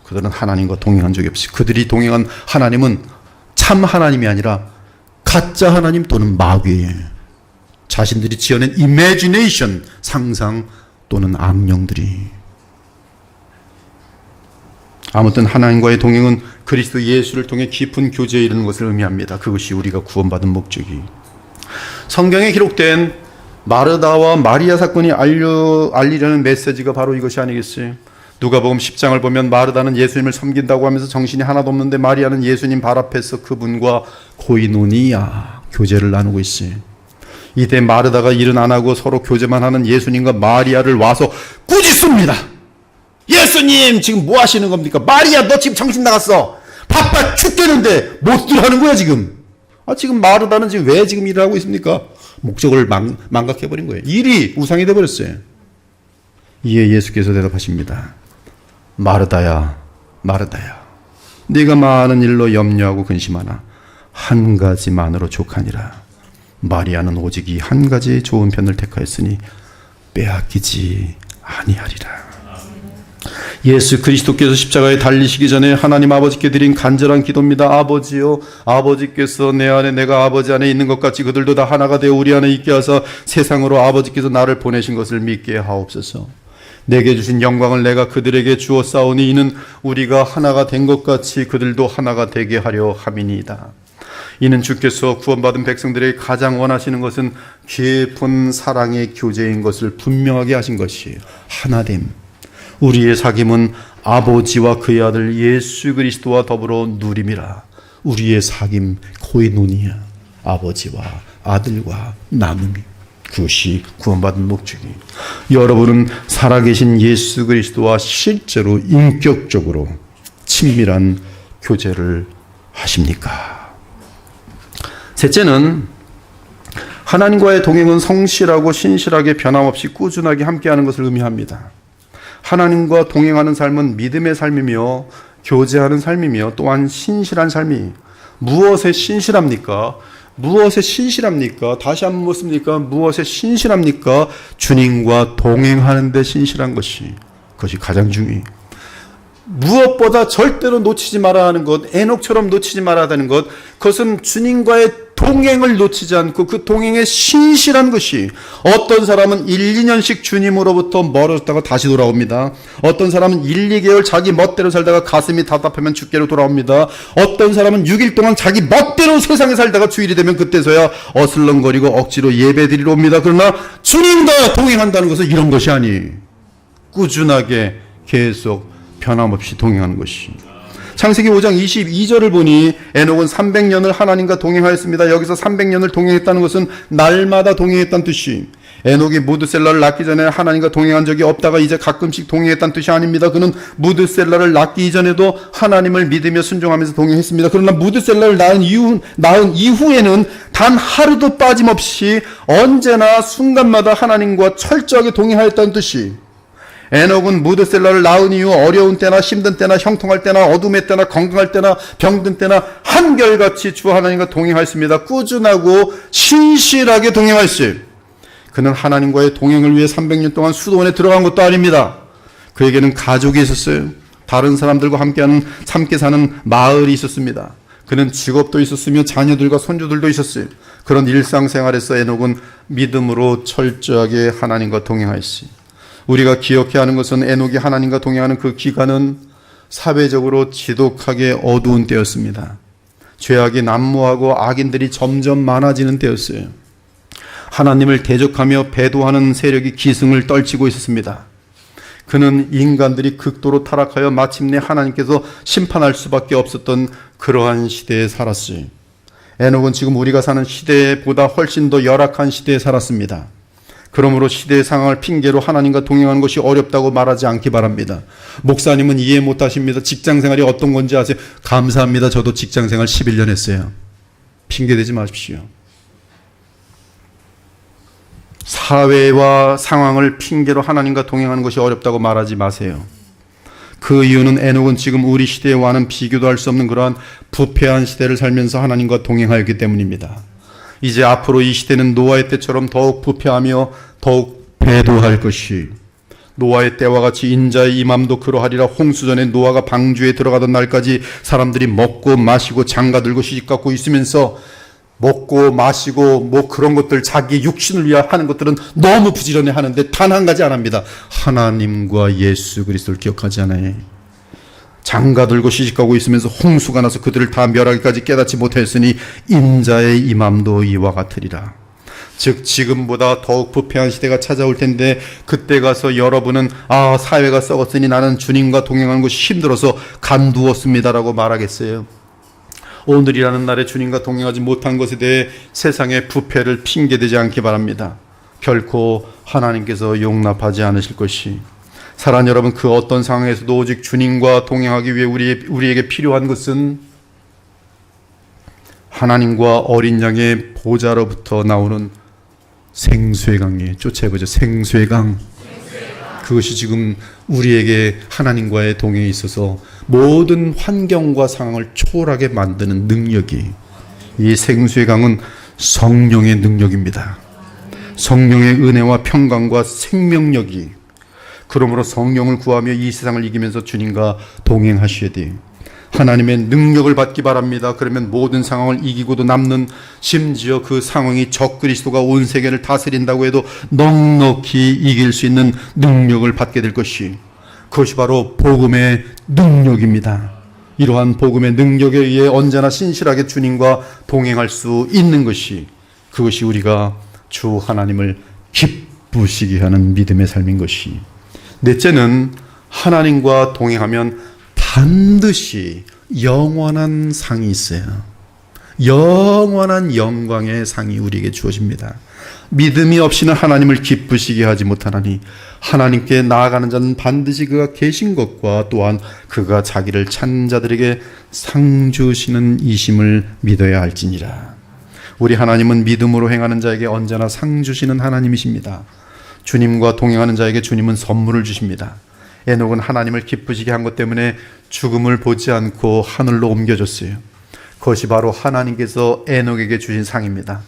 Speaker 2: 그들은 하나님과 동행한 적이 없어요. 그들이 동행한 하나님은 참 하나님이 아니라 가짜 하나님 또는 마귀예요. 자신들이 지어낸 이미지네이션, 상상 또는 악령들이. 아무튼 하나님과의 동행은 그리스도 예수를 통해 깊은 교제에 이르는 것을 의미합니다. 그것이 우리가 구원받은 목적이. 성경에 기록된 마르다와 마리아 사건이 알리려는 메시지가 바로 이것이 아니겠어요? 누가복음 10장을 보면 마르다는 예수님을 섬긴다고 하면서 정신이 하나도 없는데 마리아는 예수님 발 앞에서 그분과 코이노니아, 교제를 나누고 있어요. 이때 마르다가 일은 안 하고 서로 교제만 하는 예수님과 마리아를 와서 꾸짖습니다. 예수님 지금 뭐 하시는 겁니까? 마리아 너 지금 정신 나갔어. 바빠 죽겠는데 못들 하는 거야 지금. 지금 마르다는 지금 왜 지금 일을 하고 있습니까? 목적을 망각해버린 거예요. 일이 우상이 돼버렸어요. 이에 예수께서 대답하십니다. 마르다야, 마르다야, 네가 많은 일로 염려하고 근심하나 한 가지만으로 족하니라. 마리아는 오직 이 한 가지 좋은 편을 택하였으니 빼앗기지 아니하리라. 예수 그리스도께서 십자가에 달리시기 전에 하나님 아버지께 드린 간절한 기도입니다. 아버지요, 아버지께서 내 안에 내가 아버지 안에 있는 것 같이 그들도 다 하나가 되어 우리 안에 있게 하사 세상으로 아버지께서 나를 보내신 것을 믿게 하옵소서. 내게 주신 영광을 내가 그들에게 주었사오니 이는 우리가 하나가 된 것 같이 그들도 하나가 되게 하려 함이니이다. 이는 주께서 구원받은 백성들에게 가장 원하시는 것은 깊은 사랑의 교제인 것을 분명하게 하신 것이에요. 하나됨. 우리의 사귐은 아버지와 그의 아들 예수 그리스도와 더불어 누림이라. 우리의 사귐 코이노니아, 아버지와 아들과 나눔이, 그것이 구원받은 목적이. 여러분은 살아계신 예수 그리스도와 실제로 인격적으로 친밀한 교제를 하십니까? 셋째는 하나님과의 동행은 성실하고 신실하게 변함없이 꾸준하게 함께하는 것을 의미합니다. 하나님과 동행하는 삶은 믿음의 삶이며 교제하는 삶이며 또한 신실한 삶이, 무엇에 신실합니까? 무엇에 신실합니까? 다시 한번 묻습니까? 무엇에 신실합니까? 주님과 동행하는 데 신실한 그것이 가장 중요해요. 무엇보다 절대로 놓치지 말아야 하는 것, 에녹처럼 놓치지 말아야 하는 것, 그것은 주님과의 동행을 놓치지 않고 그 동행에 신실한 것이. 어떤 사람은 1, 2년씩 주님으로부터 멀어졌다가 다시 돌아옵니다. 어떤 사람은 1, 2개월 자기 멋대로 살다가 가슴이 답답하면 주께로 돌아옵니다. 어떤 사람은 6일 동안 자기 멋대로 세상에 살다가 주일이 되면 그때서야 어슬렁거리고 억지로 예배드리러 옵니다. 그러나 주님과 동행한다는 것은 이런 것이 아니에요. 꾸준하게 계속 변함없이 동행하는 것이. 창세기 5장 22절을 보니 에녹은 300년을 하나님과 동행하였습니다. 여기서 300년을 동행했다는 것은 날마다 동행했다는 뜻이. 에녹이 무드셀라를 낳기 전에 하나님과 동행한 적이 없다가 이제 가끔씩 동행했다는 뜻이 아닙니다. 그는 무드셀라를 낳기 이전에도 하나님을 믿으며 순종하면서 동행했습니다. 그러나 무드셀라를 낳은 이후에는 단 하루도 빠짐없이 언제나 순간마다 하나님과 철저하게 동행하였다는 뜻이. 에녹은 무드셀라를 낳은 이후 어려운 때나 힘든 때나 형통할 때나 어둠의 때나 건강할 때나 병든 때나 한결같이 주 하나님과 동행하였습니다. 꾸준하고 신실하게 동행하였어요. 그는 하나님과의 동행을 위해 300년 동안 수도원에 들어간 것도 아닙니다. 그에게는 가족이 있었어요. 다른 사람들과 함께 사는 마을이 있었습니다. 그는 직업도 있었으며 자녀들과 손주들도 있었어요. 그런 일상생활에서 에녹은 믿음으로 철저하게 하나님과 동행하였어요. 우리가 기억해야 하는 것은 에녹이 하나님과 동행하는 그 기간은 사회적으로 지독하게 어두운 때였습니다. 죄악이 난무하고 악인들이 점점 많아지는 때였어요. 하나님을 대적하며 배도하는 세력이 기승을 떨치고 있었습니다. 그는 인간들이 극도로 타락하여 마침내 하나님께서 심판할 수밖에 없었던 그러한 시대에 살았어요. 에녹은 지금 우리가 사는 시대보다 훨씬 더 열악한 시대에 살았습니다. 그러므로 시대의 상황을 핑계로 하나님과 동행하는 것이 어렵다고 말하지 않기 바랍니다. 목사님은 이해 못하십니다. 직장생활이 어떤 건지 아세요? 감사합니다. 저도 직장생활 11년 했어요. 핑계대지 마십시오. 사회와 상황을 핑계로 하나님과 동행하는 것이 어렵다고 말하지 마세요. 그 이유는 에녹은 지금 우리 시대와는 비교도 할 수 없는 그러한 부패한 시대를 살면서 하나님과 동행하였기 때문입니다. 이제 앞으로 이 시대는 노아의 때처럼 더욱 부패하며 더욱 배도할 것이. 노아의 때와 같이 인자의 임함도 그러하리라. 홍수전에 노아가 방주에 들어가던 날까지 사람들이 먹고 마시고 장가들고 시집갖고 있으면서 먹고 마시고 뭐 그런 것들 자기 육신을 위하여 하는 것들은 너무 부지런히 하는데 단 한 가지 안 합니다. 하나님과 예수 그리스도를 기억하지 않아요. 장가들고 시집가고 있으면서 홍수가 나서 그들을 다 멸하기까지 깨닫지 못하였으니 인자의 임함도 이와 같으리라. 즉 지금보다 더욱 부패한 시대가 찾아올 텐데 그때 가서 여러분은 사회가 썩었으니 나는 주님과 동행하는 것이 힘들어서 간두었습니다라고 말하겠어요? 오늘이라는 날에 주님과 동행하지 못한 것에 대해 세상의 부패를 핑계대지 않기 바랍니다. 결코 하나님께서 용납하지 않으실 것이. 사랑하는 여러분, 그 어떤 상황에서도 오직 주님과 동행하기 위해 우리에게 필요한 것은 하나님과 어린 양의 보좌로부터 나오는 생수의 강에 쫓아보죠. 생수의 강. 그것이 지금 우리에게 하나님과의 동행에 있어서 모든 환경과 상황을 초월하게 만드는 능력이, 이 생수의 강은 성령의 능력입니다. 성령의 은혜와 평강과 생명력이. 그러므로 성령을 구하며 이 세상을 이기면서 주님과 동행하셔야 돼요. 하나님의 능력을 받기 바랍니다. 그러면 모든 상황을 이기고도 남는, 심지어 그 상황이 적그리스도가 온 세계를 다스린다고 해도 넉넉히 이길 수 있는 능력을 받게 될 것이, 그것이 바로 복음의 능력입니다. 이러한 복음의 능력에 의해 언제나 신실하게 주님과 동행할 수 있는 것이, 그것이 우리가 주 하나님을 기쁘시게 하는 믿음의 삶인 것이. 넷째는 하나님과 동행하면 반드시 영원한 상이 있어요. 영원한 영광의 상이 우리에게 주어집니다. 믿음이 없이는 하나님을 기쁘시게 하지 못하나니 하나님께 나아가는 자는 반드시 그가 계신 것과 또한 그가 자기를 찾는 자들에게 상 주시는 이심을 믿어야 할지니라. 우리 하나님은 믿음으로 행하는 자에게 언제나 상 주시는 하나님이십니다. 주님과 동행하는 자에게 주님은 선물을 주십니다. 에녹은 하나님을 기쁘시게 한 것 때문에 죽음을 보지 않고 하늘로 옮겨졌어요. 그것이 바로 하나님께서 에녹에게 주신 상입니다.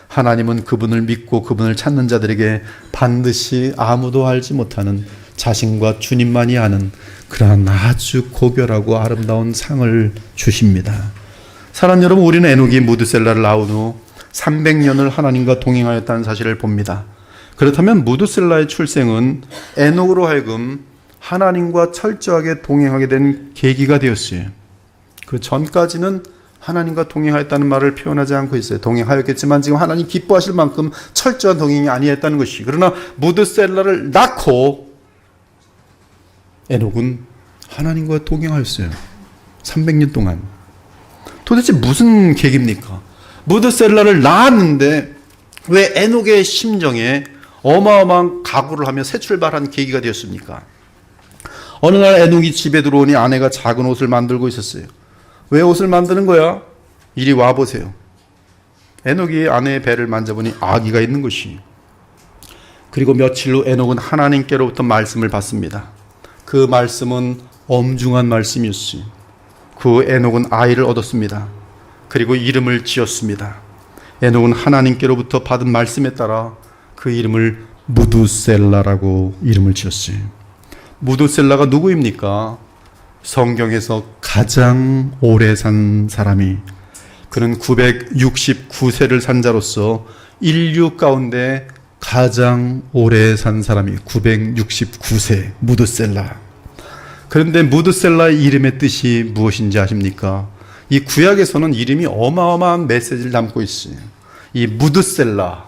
Speaker 2: 하나님은 그분을 믿고 그분을 찾는 자들에게 반드시 아무도 알지 못하는 자신과 주님만이 아는 그러한 아주 고결하고 아름다운 상을 주십니다. 사랑하는 여러분, 우리는 에녹이 무드셀라를 낳은 후 300년을 하나님과 동행하였다는 사실을 봅니다. 그렇다면 무드셀라의 출생은 에녹으로 하여금 하나님과 철저하게 동행하게 된 계기가 되었어요. 그 전까지는 하나님과 동행하였다는 말을 표현하지 않고 있어요. 동행하였겠지만 지금 하나님 기뻐하실 만큼 철저한 동행이 아니었다는 것이. 그러나 무드셀라를 낳고 에녹은 하나님과 동행하였어요. 300년 동안. 도대체 무슨 계기입니까? 무드셀라를 낳았는데 왜 에녹의 심정에 어마어마한 각오를 하며 새 출발한 계기가 되었습니까? 어느 날 에녹이 집에 들어오니 아내가 작은 옷을 만들고 있었어요. 왜 옷을 만드는 거야? 이리 와보세요. 에녹이 아내의 배를 만져보니 아기가 있는 것이. 그리고 며칠 후 에녹은 하나님께로부터 말씀을 받습니다. 그 말씀은 엄중한 말씀이었어요. 그 에녹은 아이를 얻었습니다. 그리고 이름을 지었습니다. 에녹은 하나님께로부터 받은 말씀에 따라 그 이름을 무드셀라라고 이름을 지었어요. 무드셀라가 누구입니까? 성경에서 가장 오래 산 사람이, 그는 969세를 산 자로서 인류 가운데 가장 오래 산 사람이 969세 무드셀라. 그런데 무드셀라의 이름의 뜻이 무엇인지 아십니까? 이 구약에서는 이름이 어마어마한 메시지를 담고 있어요. 이 무드셀라,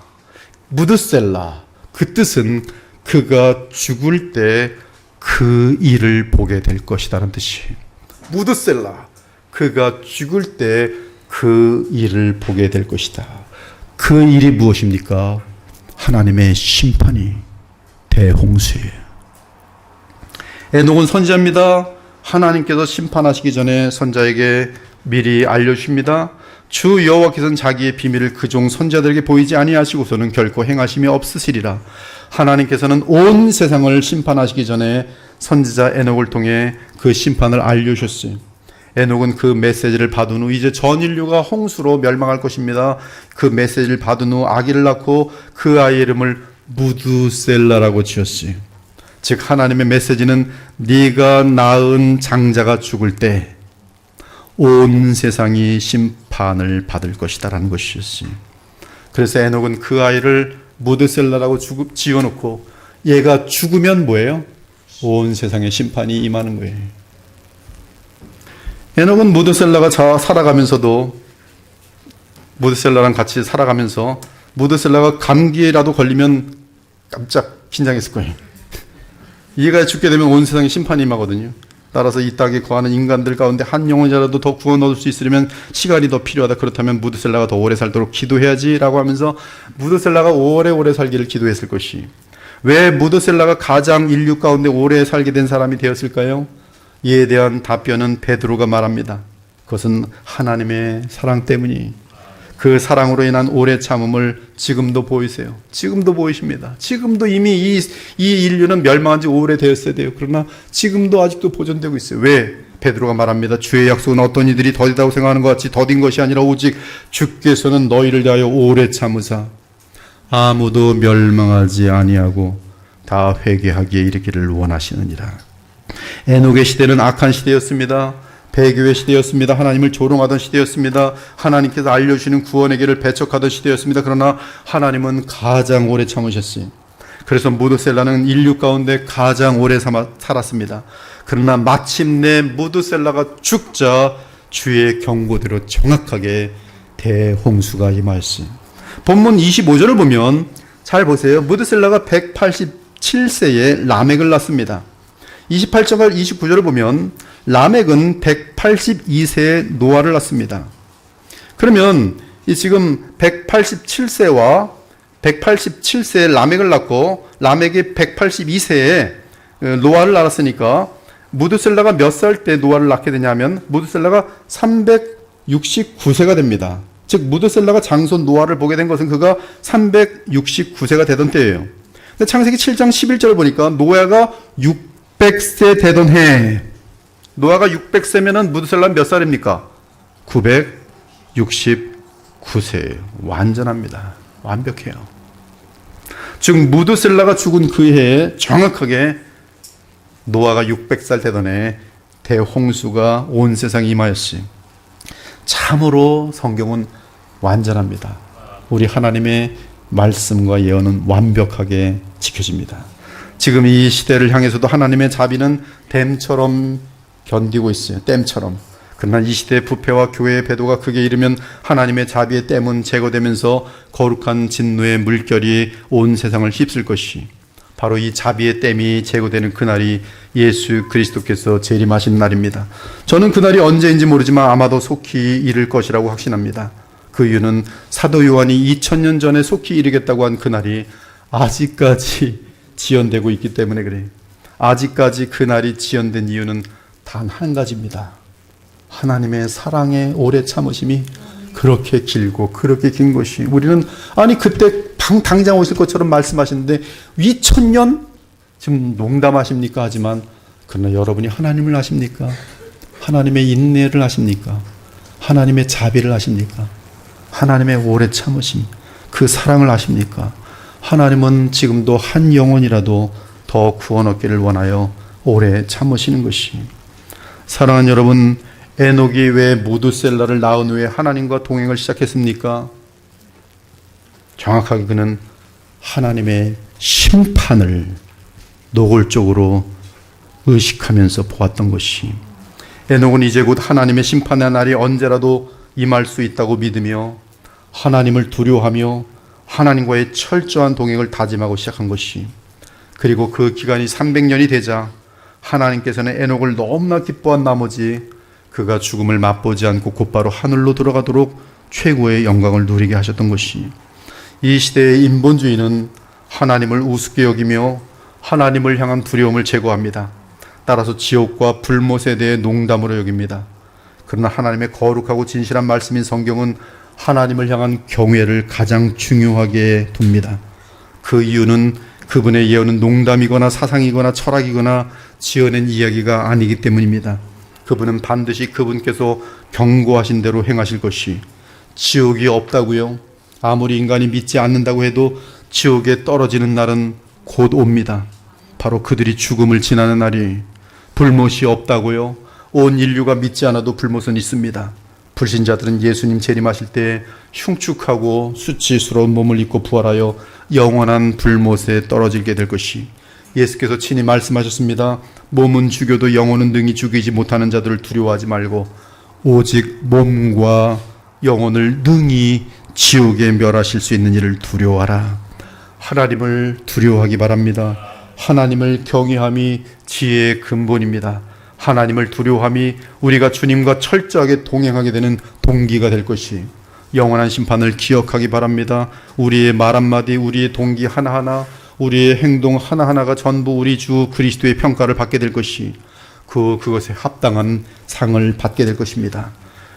Speaker 2: 그 뜻은 그가 죽을 때 그 일을 보게 될 것이다라는 뜻이에요. 무드셀라, 그가 죽을 때 그 일을 보게 될 것이다. 그 일이 무엇입니까? 하나님의 심판이 대홍수예요. 에녹은 선지자입니다. 하나님께서 심판하시기 전에 선자에게 미리 알려주십니다. 주 여호와께서는 자기의 비밀을 그종 선지자들에게 보이지 아니하시고서는 결코 행하심이 없으시리라. 하나님께서는 온 세상을 심판하시기 전에 선지자 에녹을 통해 그 심판을 알려주셨어요. 에녹은 그 메시지를 받은 후 이제 전 인류가 홍수로 멸망할 것입니다. 그 메시지를 받은 후 아기를 낳고 그 아이의 이름을 무드셀라라고 지었어요. 즉 하나님의 메시지는 네가 낳은 장자가 죽을 때 온 세상이 심판을 받을 것이다라는 것이었어요. 그래서 에녹은 그 아이를 무드셀라라고 지어놓고 얘가 죽으면 뭐예요? 온 세상에 심판이 임하는 거예요. 에녹은 무드셀라가 살아가면서도, 무드셀라랑 같이 살아가면서 무드셀라가 감기라도 걸리면 깜짝 긴장했을 거예요. 얘가 죽게 되면 온 세상에 심판이 임하거든요. 따라서 이 땅에 거하는 인간들 가운데 한 영혼이라도 더 구원 얻을 수 있으려면 시간이 더 필요하다. 그렇다면 무드셀라가 더 오래 살도록 기도해야지라고 하면서 무드셀라가 오래 살기를 기도했을 것이. 왜 무드셀라가 가장 인류 가운데 오래 살게 된 사람이 되었을까요? 이에 대한 답변은 베드로가 말합니다. 그것은 하나님의 사랑 때문이. 그 사랑으로 인한 오래 참음을 지금도 보이세요. 지금도 보이십니다. 지금도 이미 이 인류는 멸망한 지 오래되었어야 돼요. 그러나 지금도 아직도 보존되고 있어요. 왜? 베드로가 말합니다. 주의 약속은 어떤 이들이 더디다고 생각하는 것 같이 더딘 것이 아니라 오직 주께서는 너희를 대하여 오래 참으사 아무도 멸망하지 아니하고 다 회개하기에 이르기를 원하시느니라. 에녹의 시대는 악한 시대였습니다. 배교의 시대였습니다. 하나님을 조롱하던 시대였습니다. 하나님께서 알려주시는 구원의 길을 배척하던 시대였습니다. 그러나 하나님은 가장 오래 참으셨어요. 그래서 무드셀라는 인류 가운데 가장 오래 살았습니다. 그러나 마침내 무드셀라가 죽자 주의 경고대로 정확하게 대홍수가 임하였어요. 본문 25절을 보면 잘 보세요. 무드셀라가 187세에 라멕을 낳습니다. 28절과 29절을 보면 라멕은 182세에 노아를 낳습니다. 그러면 이 지금 187세와 187세에 라멕을 낳고 라멕이 182세에 노아를 낳았으니까 무드셀라가 몇 살 때 노아를 낳게 되냐면 무드셀라가 369세가 됩니다. 즉 무드셀라가 장손 노아를 보게 된 것은 그가 369세가 되던 때예요. 근데 창세기 7장 11절을 보니까 노아가 600세 되던 해. 노아가 600세면은 무드셀라는 몇 살입니까? 69세예요. 완전합니다. 완벽해요. 즉 무드셀라가 죽은 그 해에 정확하게 노아가 600살 되던 해에 대홍수가 온 세상에 임하였지. 참으로 성경은 완전합니다. 우리 하나님의 말씀과 예언은 완벽하게 지켜집니다. 지금 이 시대를 향해서도 하나님의 자비는 댐처럼 견디고 있어요. 댐처럼. 그러나 이 시대의 부패와 교회의 배도가 극에 이르면 하나님의 자비의 댐은 제거되면서 거룩한 진노의 물결이 온 세상을 휩쓸 것이, 바로 이 자비의 댐이 제거되는 그날이 예수 그리스도께서 재림하신 날입니다. 저는 그날이 언제인지 모르지만 아마도 속히 이를 것이라고 확신합니다. 그 이유는 사도 요한이 2000년 전에 속히 이르겠다고 한 그날이 아직까지 지연되고 있기 때문에 그래요. 아직까지 그날이 지연된 이유는 단 한 가지입니다. 하나님의 사랑의 오래 참으심이 그렇게 길고 그렇게 긴 것이, 우리는 아니 그때 당장 오실 것처럼 말씀하시는데 2000년? 지금 농담하십니까? 하지만 그러나 여러분이 하나님을 아십니까? 하나님의 인내를 아십니까? 하나님의 자비를 아십니까? 하나님의 오래 참으심, 그 사랑을 아십니까? 하나님은 지금도 한 영혼이라도 더 구원 얻기를 원하여 오래 참으시는 것이. 사랑하는 여러분, 에녹이 왜 무드셀라를 낳은 후에 하나님과 동행을 시작했습니까? 정확하게 그는 하나님의 심판을 노골적으로 의식하면서 보았던 것이, 에녹은 이제 곧 하나님의 심판의 날이 언제라도 임할 수 있다고 믿으며 하나님을 두려워하며 하나님과의 철저한 동행을 다짐하고 시작한 것이, 그리고 그 기간이 300년이 되자 하나님께서는 에녹을 너무나 기뻐한 나머지 그가 죽음을 맛보지 않고 곧바로 하늘로 들어가도록 최고의 영광을 누리게 하셨던 것이, 이 시대의 인본주의는 하나님을 우습게 여기며 하나님을 향한 두려움을 제거합니다. 따라서 지옥과 불못에 대해 농담으로 여깁니다. 그러나 하나님의 거룩하고 진실한 말씀인 성경은 하나님을 향한 경외를 가장 중요하게 둡니다. 그 이유는 그분의 예언은 농담이거나 사상이거나 철학이거나 지어낸 이야기가 아니기 때문입니다. 그분은 반드시 그분께서 경고하신 대로 행하실 것이, 지옥이 없다고요? 아무리 인간이 믿지 않는다고 해도 지옥에 떨어지는 날은 곧 옵니다. 바로 그들이 죽음을 지나는 날이. 불못이 없다고요? 온 인류가 믿지 않아도 불못은 있습니다. 불신자들은 예수님 재림하실 때 흉측하고 수치스러운 몸을 입고 부활하여 영원한 불못에 떨어지게 될 것이, 예수께서 친히 말씀하셨습니다. 몸은 죽여도 영혼은 능히 죽이지 못하는 자들을 두려워하지 말고 오직 몸과 영혼을 능히 지옥에 멸하실 수 있는 이를 두려워하라. 하나님을 두려워하기 바랍니다. 하나님을 경외함이 지혜의 근본입니다. 하나님을 두려워함이 우리가 주님과 철저하게 동행하게 되는 동기가 될 것이, 영원한 심판을 기억하기 바랍니다. 우리의 말 한마디, 우리의 동기 하나하나, 우리의 행동 하나하나가 전부 우리 주 그리스도의 평가를 받게 될 것이, 그것에 합당한 상을 받게 될 것입니다.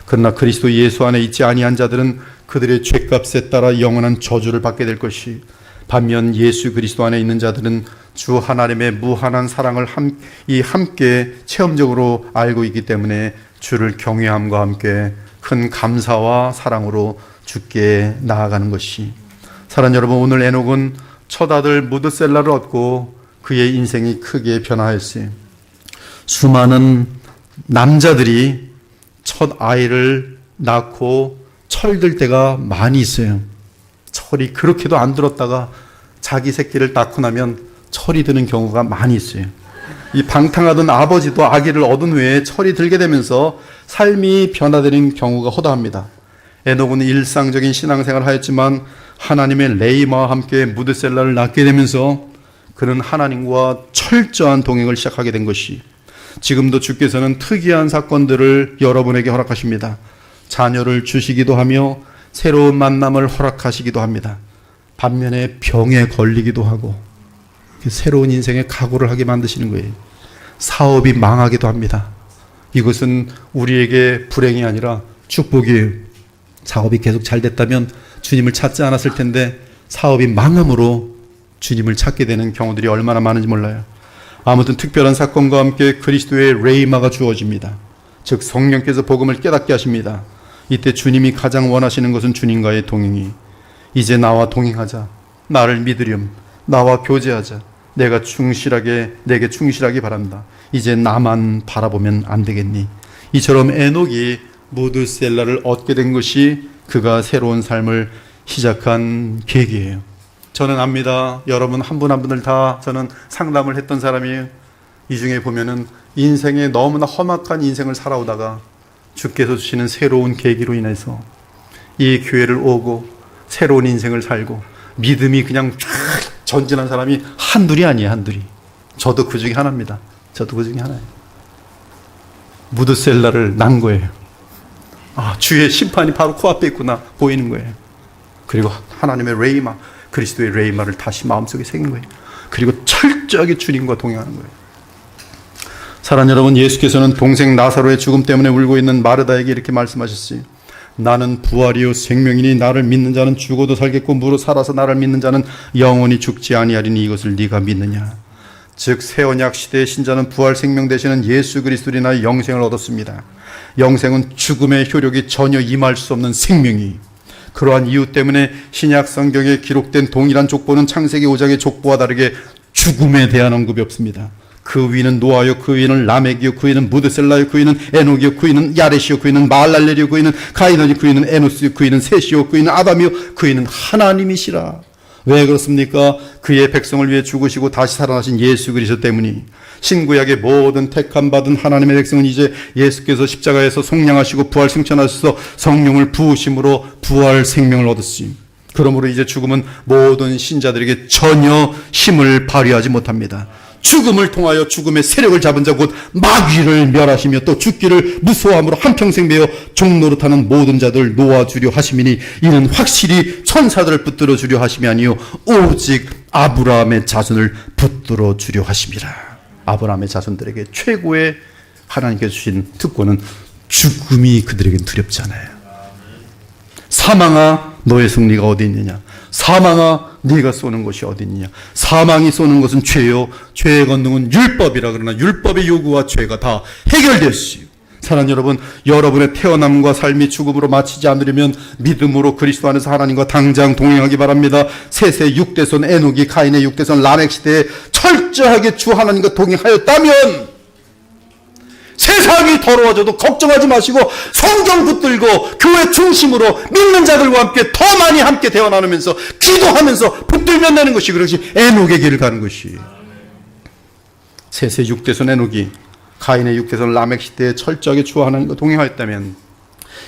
Speaker 2: 그러나 그리스도 예수 안에 있지 아니한 자들은 그들의 죄값에 따라 영원한 저주를 받게 될 것이, 반면 예수 그리스도 안에 있는 자들은 주 하나님의 무한한 사랑을 함께 체험적으로 알고 있기 때문에 주를 경외함과 함께 큰 감사와 사랑으로 주께 나아가는 것이. 사랑하는 여러분, 오늘 에녹은 첫 아들 무드셀라를 얻고 그의 인생이 크게 변화했어요. 수많은 남자들이 첫 아이를 낳고 철들 때가 많이 있어요. 철이 그렇게도 안 들었다가 자기 새끼를 낳고 나면 철이 드는 경우가 많이 있어요. 이 방탕하던 아버지도 아기를 얻은 후에 철이 들게 되면서 삶이 변화되는 경우가 허다합니다. 에녹은 일상적인 신앙생활을 하였지만 하나님의 레이마와 함께 무드셀라를 낳게 되면서 그는 하나님과 철저한 동행을 시작하게 된 것이, 지금도 주께서는 특이한 사건들을 여러분에게 허락하십니다. 자녀를 주시기도 하며 새로운 만남을 허락하시기도 합니다. 반면에 병에 걸리기도 하고 새로운 인생의 각오를 하게 만드시는 거예요. 사업이 망하기도 합니다. 이것은 우리에게 불행이 아니라 축복이에요. 사업이 계속 잘 됐다면 주님을 찾지 않았을 텐데 사업이 망함으로 주님을 찾게 되는 경우들이 얼마나 많은지 몰라요. 아무튼 특별한 사건과 함께 그리스도의 레이마가 주어집니다. 즉 성령께서 복음을 깨닫게 하십니다. 이때 주님이 가장 원하시는 것은 주님과의 동행이, 이제 나와 동행하자, 나를 믿으렴, 나와 교제하자, 내게 충실하기 바란다. 이제 나만 바라보면 안 되겠니? 이처럼 에녹이 무드셀라를 얻게 된 것이 그가 새로운 삶을 시작한 계기예요. 저는 압니다. 여러분 한 분 한 분들 다 저는 상담을 했던 사람이에요. 이 중에 보면은 인생에 너무나 험악한 인생을 살아오다가 주께서 주시는 새로운 계기로 인해서 이 교회를 오고 새로운 인생을 살고 믿음이 그냥 쫙 전진한 사람이 한둘이 아니에요. 한둘이. 저도 그 중에 하나입니다. 저도 그 중에 하나예요. 무드셀라를 난 거예요. 아, 주의 심판이 바로 코앞에 있구나 보이는 거예요. 그리고 하나님의 레이마, 그리스도의 레이마를 다시 마음속에 새긴 거예요. 그리고 철저하게 주님과 동행하는 거예요. 사랑하는 여러분, 예수께서는 동생 나사로의 죽음 때문에 울고 있는 마르다에게 이렇게 말씀하셨어요. 나는 부활이요 생명이니 나를 믿는 자는 죽어도 살겠고 무릇 살아서 나를 믿는 자는 영원히 죽지 아니하리니 이것을 네가 믿느냐. 즉 새 언약 시대의 신자는 부활 생명 되시는 예수 그리스도로 인하여 영생을 얻었습니다. 영생은 죽음의 효력이 전혀 임할 수 없는 생명이, 그러한 이유 때문에 신약 성경에 기록된 동일한 족보는 창세기 5장의 족보와 다르게 죽음에 대한 언급이 없습니다. 그 위는 노아요, 그 위는 라멕이요, 그 위는 무드셀라요, 그 위는 에녹이요, 그 위는 야렛이요, 그 위는 마할랄렐이요, 그 위는 가이노니, 그 위는 에노스요, 그 위는 셋이요, 그 위는 아담이요, 그 위는 하나님이시라. 왜 그렇습니까? 그의 백성을 위해 죽으시고 다시 살아나신 예수 그리스도 때문이. 신구약의 모든 택함 받은 하나님의 백성은 이제 예수께서 십자가에서 속량하시고 부활 승천하셔서 성령을 부으심으로 부활 생명을 얻었으니, 그러므로 이제 죽음은 모든 신자들에게 전혀 힘을 발휘하지 못합니다. 죽음을 통하여 죽음의 세력을 잡은 자 곧 마귀를 멸하시며 또 죽기를 무서워함으로 한평생 매어 종노릇하는 모든 자들 놓아주려 하심이니 이는 확실히 천사들을 붙들어 주려 하심이 아니요 오직 아브라함의 자손을 붙들어 주려 하심이라. 아브라함의 자손들에게 최고의 하나님께서 주신 특권은 죽음이 그들에겐 두렵지 않아요. 사망아 너의 승리가 어디 있느냐. 사망아 네가 쏘는 것이 어디 있느냐. 사망이 쏘는 것은 죄요 죄의 권능은 율법이라. 그러나 율법의 요구와 죄가 다 해결되었어요. 사랑하는 여러분, 여러분의 태어남과 삶이 죽음으로 마치지 않으려면 믿음으로 그리스도 안에서 하나님과 당장 동행하기 바랍니다. 셋의 6대손 에녹이 가인의 6대손 라멕 시대에 철저하게 주 하나님과 동행하였다면 세상이 더러워져도 걱정하지 마시고 성경 붙들고 교회 중심으로 믿는 자들과 함께 더 많이 함께 대화 나누면서 기도하면서 붙들면 되는 것이, 그것이 에녹의 길을 가는 것이. 셋의 6대손 에녹이 가인의 6대손 라멕 시대에 철저하게 주 하나님과 동행하였다면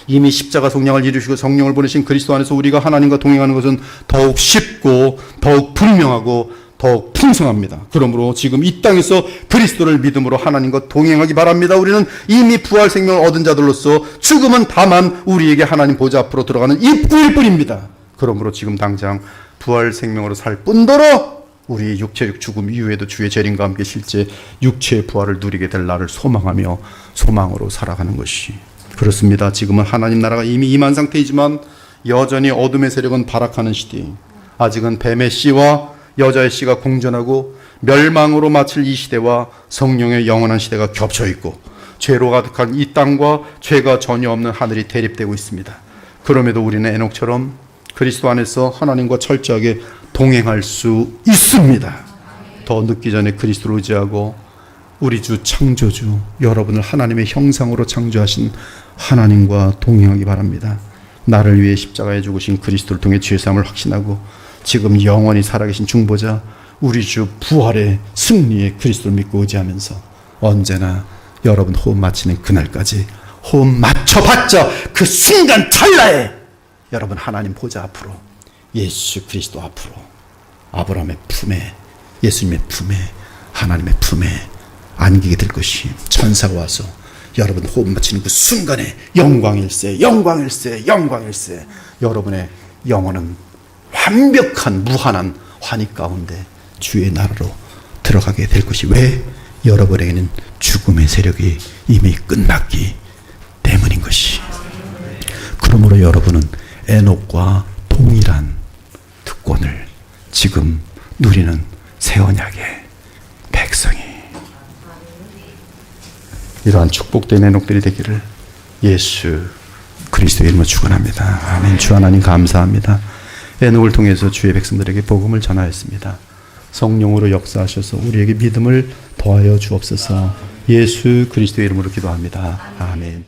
Speaker 2: 이미 십자가 속량을 이루시고 성령을 보내신 그리스도 안에서 우리가 하나님과 동행하는 것은 더욱 쉽고 더욱 분명하고 더욱 풍성합니다. 그러므로 지금 이 땅에서 그리스도를 믿음으로 하나님과 동행하기 바랍니다. 우리는 이미 부활 생명을 얻은 자들로서 죽음은 다만 우리에게 하나님 보좌 앞으로 들어가는 입구일 뿐입니다. 그러므로 지금 당장 부활 생명으로 살 뿐더러 우리 육체적 죽음 이후에도 주의 재림과 함께 실제 육체의 부활을 누리게 될 날을 소망하며 소망으로 살아가는 것이 그렇습니다. 지금은 하나님 나라가 이미 임한 상태이지만 여전히 어둠의 세력은 발악하는 시대. 아직은 뱀의 씨와 여자의 씨가 공존하고 멸망으로 마칠 이 시대와 성령의 영원한 시대가 겹쳐 있고 죄로 가득한 이 땅과 죄가 전혀 없는 하늘이 대립되고 있습니다. 그럼에도 우리는 에녹처럼 그리스도 안에서 하나님과 철저하게 동행할 수 있습니다. 더 늦기 전에 그리스도를 의지하고 우리 주 창조주 여러분을 하나님의 형상으로 창조하신 하나님과 동행하기 바랍니다. 나를 위해 십자가에 죽으신 그리스도를 통해 죄사함을 확신하고 지금 영원히 살아계신 중보자 우리 주 부활의 승리의 그리스도를 믿고 의지하면서 언제나 여러분 호흡 마치는 그날까지 호흡 맞춰봤자 그 순간 찰나에 여러분 하나님 보좌 앞으로 예수 그리스도 앞으로 아브라함의 품에 예수님의 품에 하나님의 품에 안기게 될 것이 천사가 와서 여러분 호흡 마치는 그 순간에 영광일세 영광일세 영광일세 여러분의 영혼은 완벽한 무한한 환희 가운데 주의 나라로 들어가게 될 것이 왜? 여러분에게는 죽음의 세력이 이미 끝났기 때문인 것이. 그러므로 여러분은 에녹과 동일한 특권을 지금 누리는 새 언약의 백성이 이러한 축복된 에녹들이 되기를 예수 그리스도 그리스도의 이름으로 축원합니다. 아멘. 주 하나님 감사합니다. 에녹을 통해서 주의 백성들에게 복음을 전하였습니다. 성령으로 역사하셔서 우리에게 믿음을 더하여 주옵소서. 예수 그리스도의 이름으로 기도합니다. 아멘.